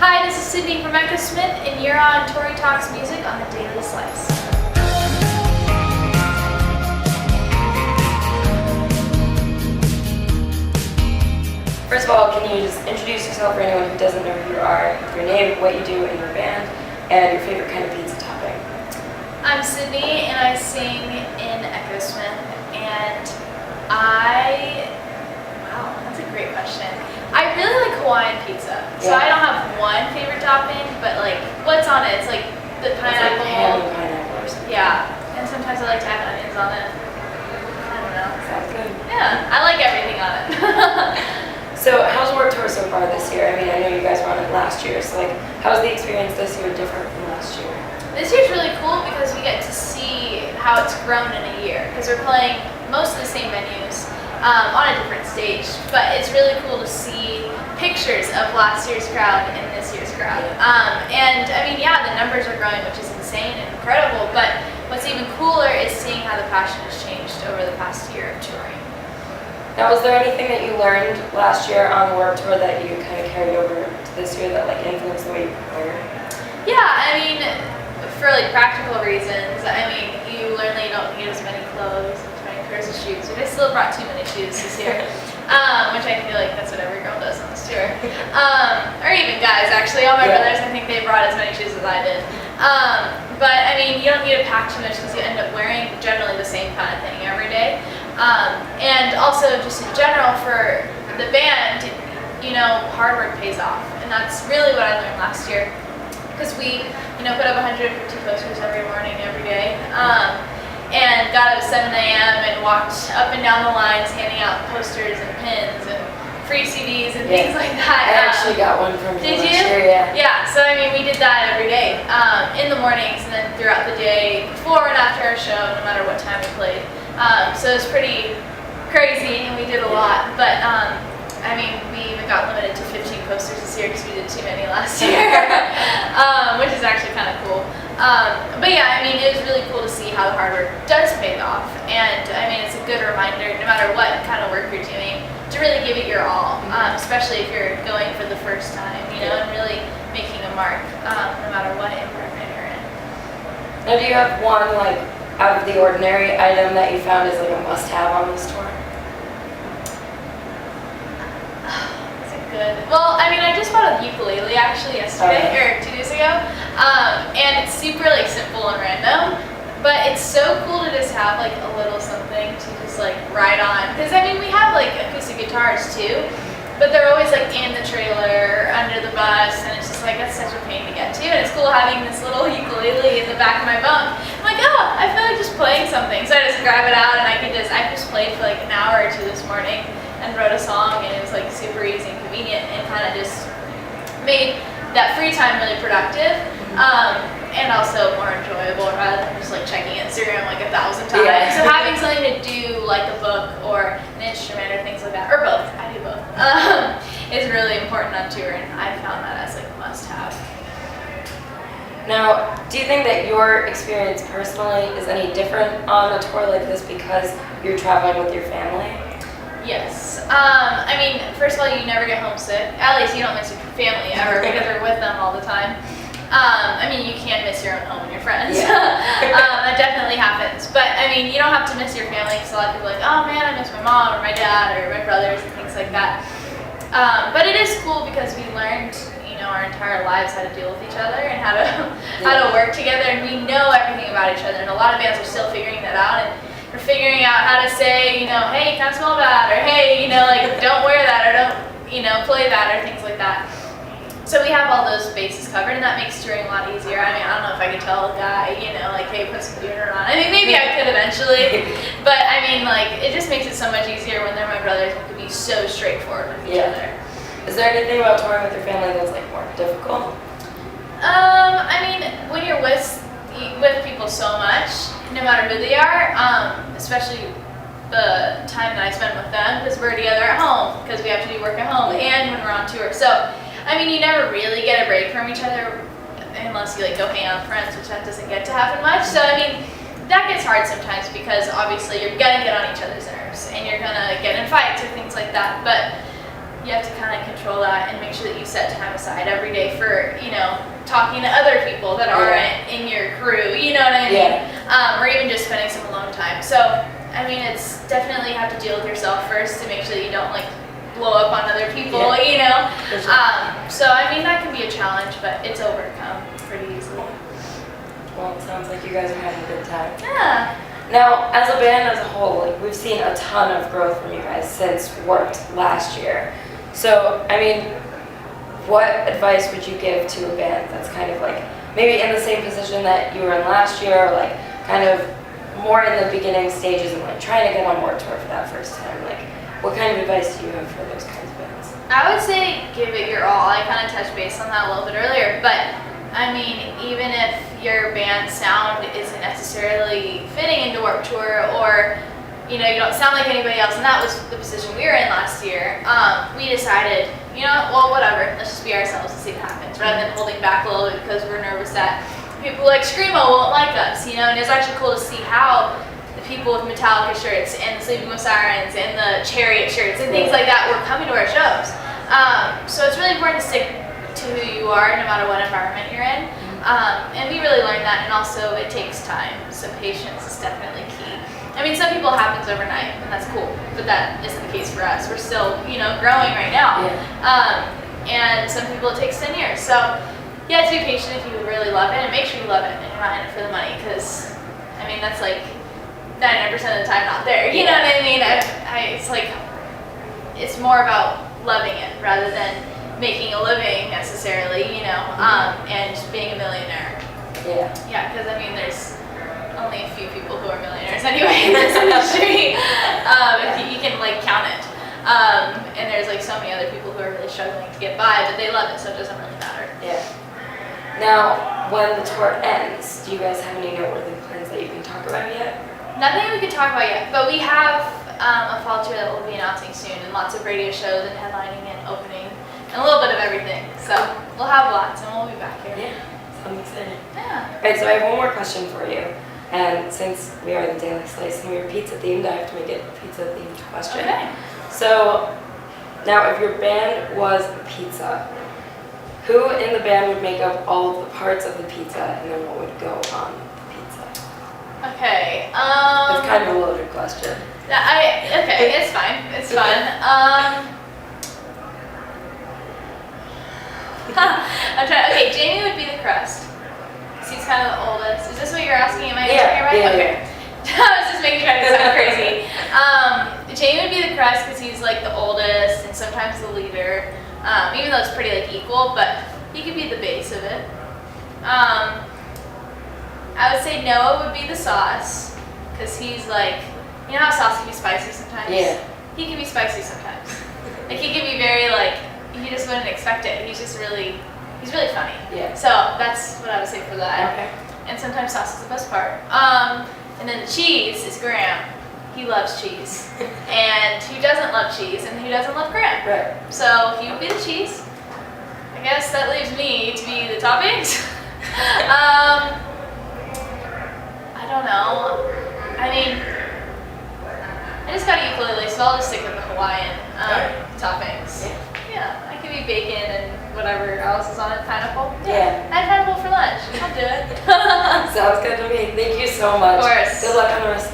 Hi, this is Sydney from Echosmith, and you're on Tori Talks Music on the Daily Slice. First of all, can you just introduce yourself for anyone who doesn't know who you are, your name, what you do in your band, and your favorite kind of pizza topping? I'm Sydney, and I sing in Echosmith, and wow, that's a great question. I really like Hawaiian pizza, so I don't have one favorite topping, but like, what's on it? It's like the pineapple. It's like ham and pineapple or something. Yeah, and sometimes I like to have onions on it. I don't know. Sounds good. Yeah, I like everything on it. So how's Warped Tour so far this year? I mean, I know you guys were on it last year, so like, how's the experience this year different from last year? This year's really cool because we get to see how it's grown in a year, because we're playing most of the same venues on a different stage, but it's really cool to see pictures of last year's crowd and this year's crowd. And I mean, yeah, the numbers are growing, which is insane and incredible, but what's even cooler is seeing how the passion has changed over the past year of touring. Now, was there anything that you learned last year on the Warped Tour that you kind of carried over to this year that like influenced the way you prepare? Yeah, I mean, for like practical reasons, I mean, you learn that you don't need as many clothes, as many pairs of shoes, but I still brought too many shoes this year, which I feel like that's what every girl does on this tour. Or even guys, actually. All my brothers, I think they brought as many shoes as I did. But I mean, you don't need to pack too much because you end up wearing generally the same kind of thing every day. And also just in general for the band, you know, hard work pays off. And that's really what I learned last year. Because we, you know, put up 150 posters every morning, every day. And got up at 7 a.m. and walked up and down the lines handing out posters and pins and free CDs and things like that. I actually got one from you. Did you? Sure, yeah. Yeah, so I mean, we did that every day, in the mornings and then throughout the day, before and after our show, no matter what time we played. So it was pretty crazy and we did a lot, but I mean, we even got limited to 15 posters this year because we did too many last year, which is actually kind of cool. But yeah, I mean, it was really cool to see how the hard work does pay off, and I mean, it's a good reminder, no matter what kind of work you're doing, to really give it your all, especially if you're going for the first time, you know, and really making a mark, no matter what environment you're in. Now, do you have one like out of the ordinary item that you found is like a must-have on this tour? Well, I mean, I just bought a ukulele actually yesterday, or 2 days ago, and it's super like simple and random, but it's so cool to just have like a little something to just like ride on, because I mean, we have like acoustic guitars too, but they're always like in the trailer, or under the bus, and it's just like, that's such a pain to get to, and it's cool having this little ukulele in the back of my bunk. I'm like, oh, I feel like just playing something, so I just grab it out and I just played for like an hour or two this morning and wrote a song, and it was like super easy and convenient and kind of just made that free time really productive, and also more enjoyable rather than just like checking Instagram like 1,000 times. Yeah. So having something to do like a book or an instrument or things like that, or both, I do both, is really important on tour, and I found that as like a must-have. Now, do you think that your experience personally is any different on a tour like this because you're traveling with your family? Yes. I mean, first of all, you never get homesick. At least you don't miss your family ever because you're with them all the time. I mean, you can miss your own home and your friends. That definitely happens. But I mean, you don't have to miss your family because a lot of people are like, oh man, I miss my mom or my dad or my brothers and things like that. But it is cool because we learned, you know, our entire lives how to deal with each other and how to work together, and we know everything about each other. And a lot of bands are still figuring that out. And we're figuring out how to say, you know, hey, you kind of smell bad, or hey, you know, like, don't wear that, or don't, you know, play that, or things like that. So we have all those bases covered, and that makes touring a lot easier. I mean, I don't know if I could tell a guy, you know, like, hey, put some deodorant on. I mean, maybe I could eventually, but I mean, like, it just makes it so much easier when they're my brothers and we can be so straightforward with each other. Is there anything about touring with your family that's, like, more difficult? I mean, when you're with people so much, no matter who they are, especially the time that I spend with them, because we're together at home, because we have to do work at home, and when we're on tour. So, I mean, you never really get a break from each other unless you like go hang out with friends, which that doesn't get to happen much. So, I mean, that gets hard sometimes because obviously you're gonna get on each other's nerves and you're gonna get in fights or things like that. But you have to kind of control that and make sure that you set time aside every day for, talking to other people that aren't in your crew, you know what I mean? Or even just spending some alone time. So, I mean, it's definitely you have to deal with yourself first to make sure that you don't like blow up on other people, you know? So, I mean, that can be a challenge, but it's overcome pretty easily. Well, it sounds like you guys are having a good time. Yeah. Now, as a band as a whole, like, we've seen a ton of growth from you guys since Warped last year. So, I mean, what advice would you give to a band that's kind of like maybe in the same position that you were in last year, or like kind of more in the beginning stages and like trying to get on Warped Tour for that first time? Like, what kind of advice do you have for those kinds of bands? I would say give it your all. I kind of touched base on that a little bit earlier, but I mean, even if your band's sound isn't necessarily fitting into Warped Tour, or you don't sound like anybody else, and that was the position we were in last year, we decided, well, whatever, let's just be ourselves and see what happens, rather than holding back a little bit because we're nervous that people like Screamo won't like us, and it's actually cool to see how the people with Metallica shirts and the Sleeping with Sirens and the Chariot shirts and things like that were coming to our shows. So it's really important to stick to who you are no matter what environment you're in. And we really learned that, and also it takes time, so patience is definitely key. I mean, some people it happens overnight, and that's cool, but that isn't the case for us. We're still, growing right now. And some people it takes 10 years. So you have to be patient if you really love it, and make sure you love it, and you're not in it for the money, because, I mean, that's like 99% of the time not there. You know what I mean? It's like, it's more about loving it rather than making a living necessarily, and being a millionaire. Yeah, because I mean, there's only a few people who are millionaires anyway in this industry. If you can like count it. And there's like so many other people who are really struggling to get by, but they love it, so it doesn't really matter. Now, when the tour ends, do you guys have any noteworthy plans that you can talk about yet? Nothing we can talk about yet, but we have a fall tour that we'll be announcing soon, and lots of radio shows and headlining and opening, and a little bit of everything. So we'll have lots, and we'll be back here. I'm excited. Yeah. Alright, so I have one more question for you. And since we are the Daily Slice and we are pizza themed, I have to make it a pizza themed question. Okay. So, now if your band was a pizza, who in the band would make up all of the parts of the pizza, and then what would go on the pizza? Okay. It's kind of a loaded question. Okay, it's fine. It's fun. I'm trying. Okay, Jamie would be the crust. He's kind of the oldest. Is this what you're asking? Am I answering it right? Okay. I was just making sure I didn't sound crazy. Jamie would be the crust because he's like the oldest and sometimes the leader. Even though it's pretty like equal, but he could be the base of it. I would say Noah would be the sauce because he's like, you know how sauce can be spicy sometimes? Yeah. He can be spicy sometimes. Like he can be very like, you just wouldn't expect it. He's really funny. Yeah. So that's what I would say for that. Okay. And sometimes sauce is the best part. And then the cheese is Graham. He loves cheese. And who doesn't love cheese and who doesn't love Graham? Right. So he would be the cheese. I guess that leaves me to be the toppings. I don't know. I mean, I just got a ukulele, so I'll just stick with the Hawaiian toppings. Yeah, I could be bacon and whatever else is on it. Pineapple. Yeah. I had pineapple for lunch. I'll do it. Sounds good to me. Thank you so much. Of course. Good luck on the rest of